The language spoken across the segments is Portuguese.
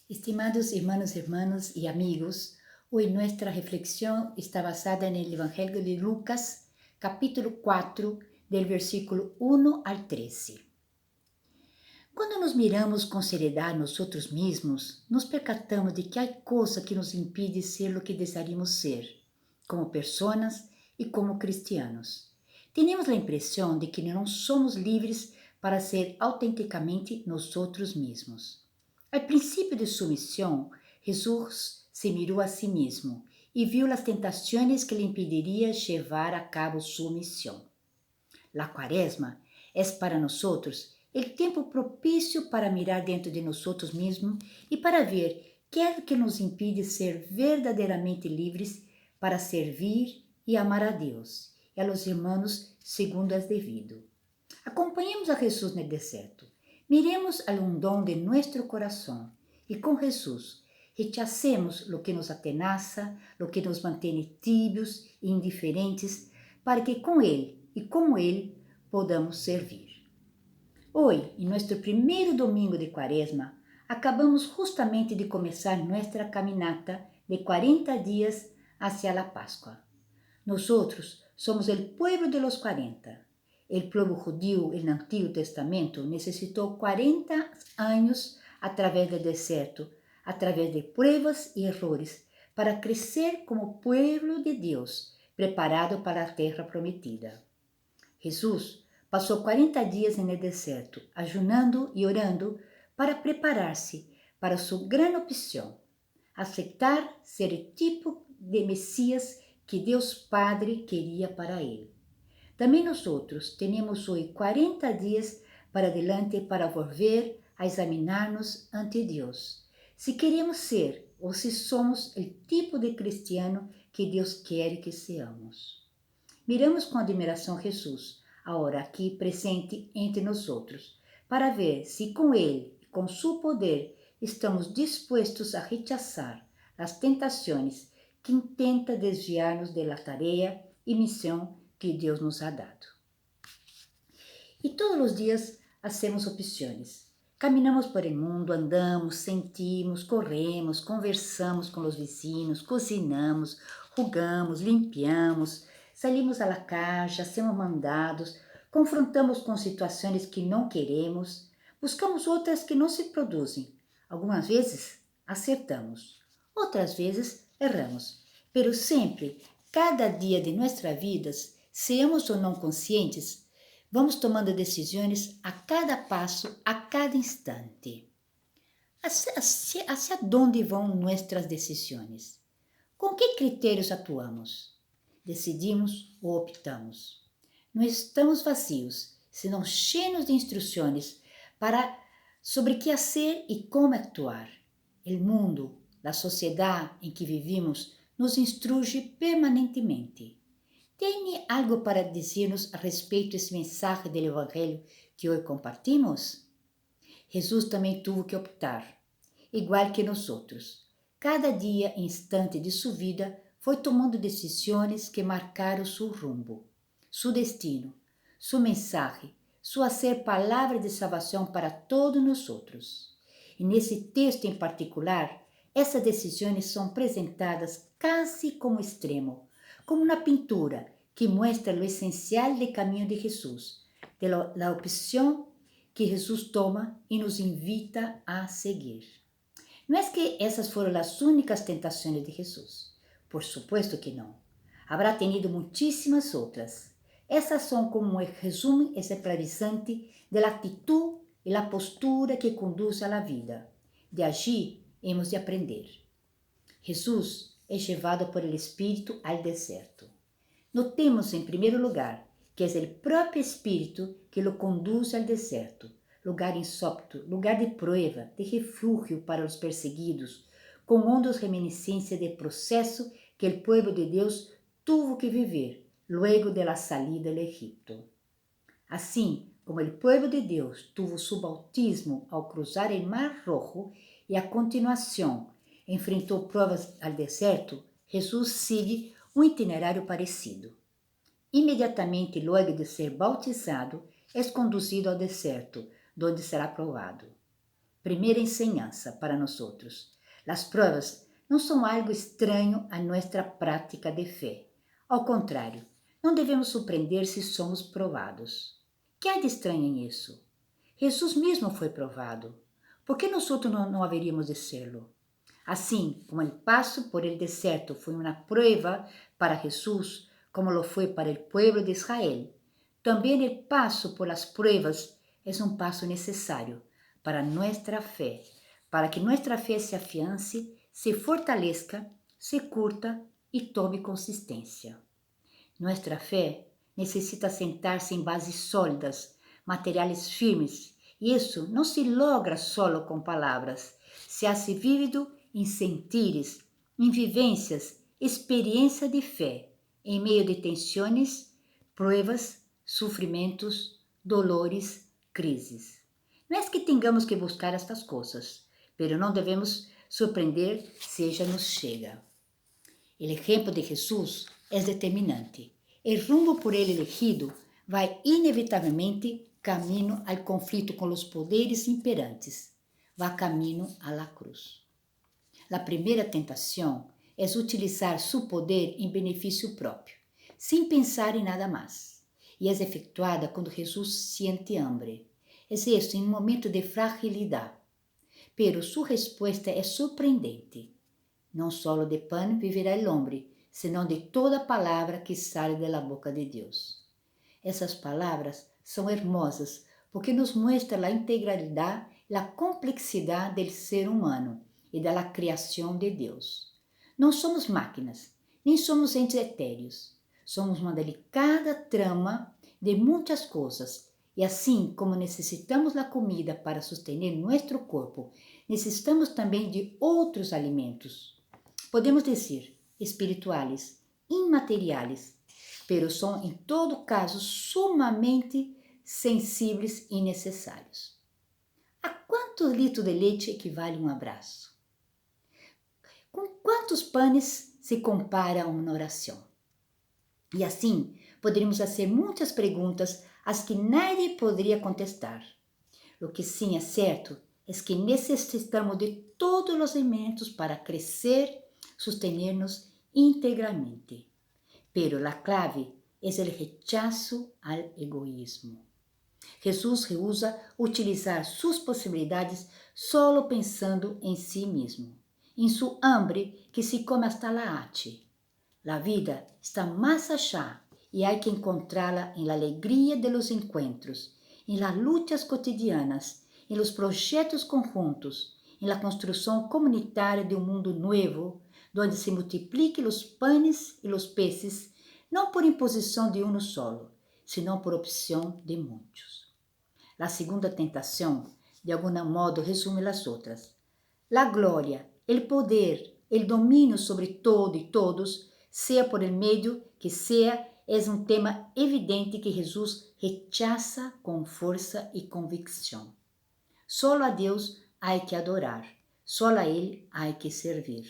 Estimados hermanos y amigos, hoy nuestra reflexión está basada en el Evangelio de Lucas, capítulo 4, del versículo 1 al 13. Quando nos miramos com seriedade nosotros mesmos, nos percatamos de que há coisa que nos impide ser o que desearíamos ser, como pessoas e como cristianos. Temos a impressão de que não somos livres para ser autenticamente nosotros mesmos. Al princípio de sua missão, Jesus se mirou a si mesmo e viu as tentações que lhe impediria levar a cabo sua missão. La Quaresma é para nós o tempo propício para mirar dentro de nós mesmos e para ver que é que nos impede ser verdadeiramente livres para servir e amar a Deus e a los hermanos segundo é devido. Acompanhemos a Jesus no deserto. Miremos al undón de nuestro corazón y con Jesús rechacemos lo que nos atenaza, lo que nos mantiene tibios e indiferentes, para que con Él y como Él podamos servir. Hoy, em nosso primeiro domingo de Quaresma, acabamos justamente de começar nossa caminata de 40 dias hacia la Páscoa. Nosotros somos el pueblo de los 40. El pueblo judío en el Antiguo Testamento necesitó 40 años a través del desierto, a través de pruebas y errores, para crecer como pueblo de Dios, preparado para la tierra prometida. Jesús passou 40 dias no deserto, ayunando e orando para preparar-se para sua grande opção, aceitar ser o tipo de Messias que Deus Padre queria para ele. Também nós temos hoje 40 dias para adelante para volver a examinar-nos ante Deus, se queremos ser ou se somos o tipo de cristiano que Deus quer que seamos. Miramos com admiração Jesus, agora aqui presente entre nós, para ver se com Ele e com seu poder estamos dispostos a rechazar as tentações que intenta desviar-nos da tarefa e missão que Deus nos ha dado. E todos os dias hacemos opções. Caminhamos por el mundo, andamos, sentimos, corremos, conversamos com os vizinhos, cozinhamos, jugamos, limpiamos, salimos à la calle, hacemos mandados, confrontamos com situações que não queremos, buscamos outras que não se produzem. Algumas vezes acertamos, outras vezes erramos, pero sempre, cada dia de nossas vidas, seamos ou não conscientes, vamos tomando decisões a cada passo, a cada instante. Hacia onde vão nossas decisões? Com que critérios atuamos? Decidimos ou optamos? Não estamos vazios, senão cheios de instruções sobre o que fazer e como actuar. O mundo, a sociedade em que vivimos, nos instrui permanentemente. Tem algo para dizer-nos a respeito desse mensagem do Evangelho que hoje compartimos? Jesus também teve que optar, igual que nós. Cada dia e instante de sua vida foi tomando decisões que marcaram seu rumbo, seu destino, sua mensagem, sua ser palavra de salvação para todos nós. E nesse texto em particular, essas decisões são apresentadas quase como extremo, como uma pintura que mostra o essencial do caminho de Jesus, da opção que Jesus toma e nos invita a seguir. Não é que essas foram as únicas tentações de Jesus. Por supuesto que não. Habrá tenido muitíssimas outras. Essas são como um resumo exemplarizante da atitude e da postura que conduz à vida. De agir, hemos de aprender. Jesus é levado por el Espírito ao deserto. Notemos, em primeiro lugar, que é o próprio Espírito que o conduz ao deserto, lugar insópito, lugar de prueba, de refúgio para os perseguidos, com hondas reminiscências do processo que o povo de Deus tuvo que viver luego de la salida do Egipto. Assim como o povo de Deus tuvo su bautismo ao cruzar o Mar Rojo e a continuação enfrentou provas ao deserto, Jesus sigue um itinerário parecido. Imediatamente logo de ser bautizado, é conduzido ao deserto, onde será provado. Primeira enseñanza para nosotros. Las pruebas não são algo estranho a nossa prática de fé. Ao contrário, não devemos surpreender se somos provados. Que há de estranho nisso? Jesus mesmo foi provado. Por que nós não haveríamos de serlo? Assim como o passo por el deserto foi uma prueba para Jesus, como lo foi para o pueblo de Israel, também o passo por las pruebas é um passo necessário para nossa fé, para que nossa fé se afiance, se fortaleça, se curta e tome consistência. Nossa fé necessita sentar-se em bases sólidas, materiais firmes, e isso não se logra solo com palavras, se hace vívido em sentires, em vivências, experiência de fé, em meio de tensões, pruebas, sofrimentos, dolores, crises. Não é que tengamos que buscar estas coisas, pero não devemos surpreender se ella nos chega. O exemplo de Jesus é determinante. O rumbo por ele elegido vai inevitavelmente caminho ao conflito com os poderes imperantes, vai caminho à la cruz. A primeira tentação é utilizar seu poder em benefício próprio, sem pensar em nada mais, e é efetuada quando Jesus siente hambre. É isso em um momento de fragilidade, pero sua resposta é surpreendente. Não solo de pan viverá el hombre, senão de toda palavra que sale de la boca de Deus. Essas palavras são hermosas porque nos mostram a integralidade e a complexidade do ser humano e da criação de Deus. Não somos máquinas, nem somos entes etéreos. Somos uma delicada trama de muitas coisas. E assim como necessitamos da comida para sustentar nosso corpo, necessitamos também de outros alimentos. Podemos dizer espirituais, imateriais, pero são em todo caso sumamente sensíveis e necessários. A quantos litros de leite equivale um abraço? Com quantos panes se compara uma oração? E assim, poderíamos fazer muitas perguntas às que nadie poderia contestar. O que sim é certo é que necessitamos de todos os elementos para crescer, sostenernos integralmente. Pero a clave é o rechazo ao egoísmo. Jesus rehúsa utilizar suas possibilidades solo pensando em si mesmo, em sua hambre que se come hasta la hache. A vida está mais allá e há que encontrá-la em la alegria de los encuentros, em las lutas cotidianas, em los projetos conjuntos, em la construção comunitária de um mundo novo, onde se multipliquem os panes e os peces, não por imposição de um solo, senão por opção de muitos. A segunda tentação, de algum modo, resume as outras. A glória, o poder, o domínio sobre todo e todos, seja por el meio que seja, é um tema evidente que Jesus rechaça com força e convicção. Solo a Deus há que adorar, solo a Ele há que servir.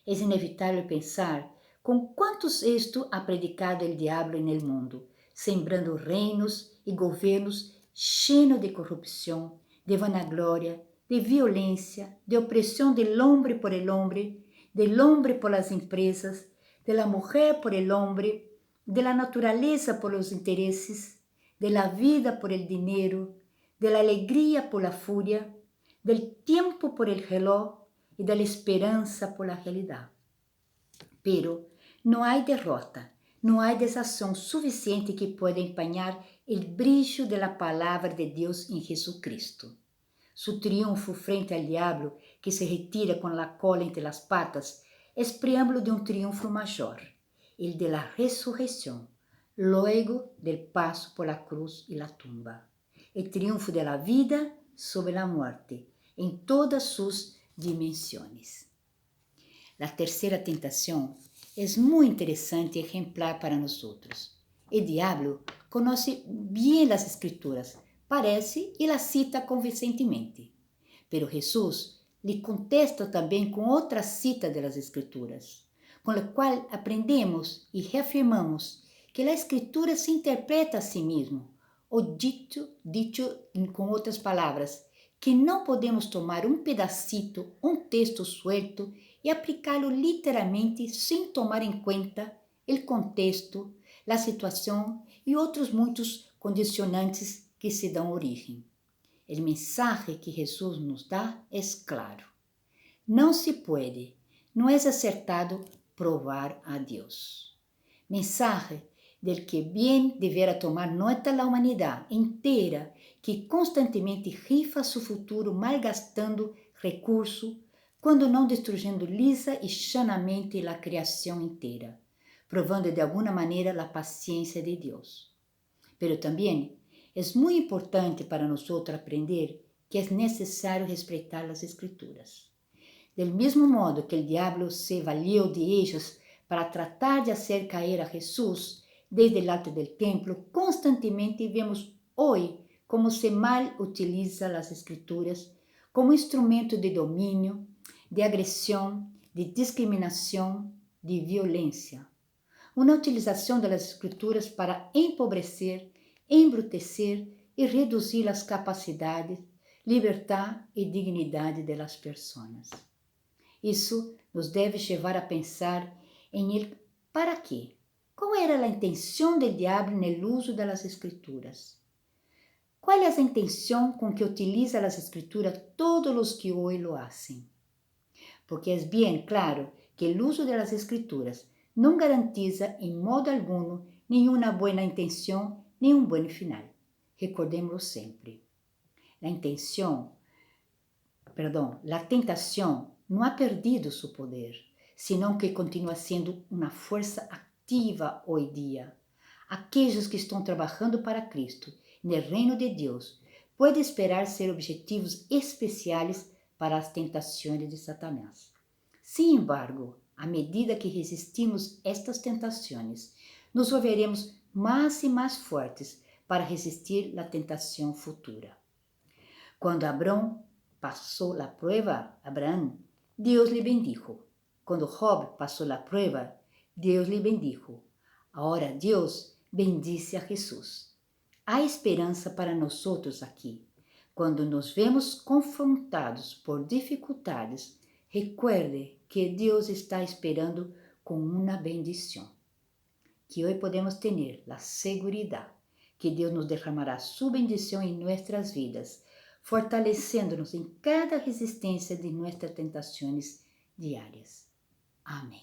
É inevitável pensar com quantos isto ha predicado o diabo no mundo, sembrando reinos e governos cheios de corrupção, de vanaglória, de violência, de opressão del hombre por el hombre, del hombre por las empresas, de la mujer por el hombre, de la naturaleza por los intereses, de la vida por el dinero, de la alegría por la furia, del tiempo por el reloj y de la esperanza por la realidad. Pero não há derrota, não há desação suficiente que pueda empañar o brilho da palavra de Deus em Jesucristo. Su triunfo frente ao diabo, que se retira com a cola entre as patas, é preâmbulo de um triunfo maior, el de la resurrección, luego del paso por la cruz y la tumba, el triunfo de la vida sobre la muerte, em todas suas dimensões. A terceira tentação é muito interessante e exemplar para nós. O diabo conhece bem as escrituras, parece e las cita convincentemente. Pero Jesus lhe contesta também com outra cita das escrituras, com a qual aprendemos e reafirmamos que a escritura se interpreta a si mesmo, ou dito com outras palavras, que não podemos tomar um pedacito, um texto suelto e aplicá-lo literalmente sem tomar em conta o contexto, a situação e outros muitos condicionantes que se dão origem. O mensagem que Jesus nos dá é claro. Não se pode, não é acertado provar a Deus. Mensaje del que bien deberá tomar nota la humanidad inteira, que constantemente rifa seu futuro malgastando recursos, quando não destruindo lisa e chanamente a criação inteira, provando de alguma maneira a paciência de Deus. Pero também é muito importante para nós aprender que é necessário respeitar as Escrituras. Del mesmo modo que o diabo se valió de ellos para tratar de hacer caer a Jesús desde el alto del templo, constantemente vemos hoy como se mal utiliza las escrituras como instrumento de dominio, de agresión, de discriminación, de violencia. Una utilización de las escrituras para empobrecer, embrutecer y reducir las capacidades, libertad y dignidad de las personas. Isso nos deve levar a pensar em ele para quê? Qual era a intenção do diabo no uso das escrituras? Qual é a intenção com que utiliza as escrituras todos os que hoje lo hacen? Porque é bem claro que o uso das escrituras não garantiza em modo algum nenhuma boa intenção nem um bom final. Recordemos-lo sempre. A tentação não ha perdido seu poder, senão que continua sendo uma força ativa hoje em dia. Aqueles que estão trabalhando para Cristo, no reino de Deus, podem esperar ser objetivos especiais para as tentações de Satanás. Sin embargo, à medida que resistimos estas tentações, nos volveremos mais e mais fortes para resistir à tentação futura. Quando Abrão passou a prueba, Deus lhe bendijo. Quando Job passou a prueba, Deus lhe bendijo. Agora Deus bendice a Jesus. Há esperança para nós aqui. Quando nos vemos confrontados por dificuldades, recuerde que Deus está esperando com uma bendição. Que hoje podemos ter a segurança que Deus nos derramará sua bendição em nossas vidas, fortalecendo-nos em cada resistência de nossas tentações diárias. Amém.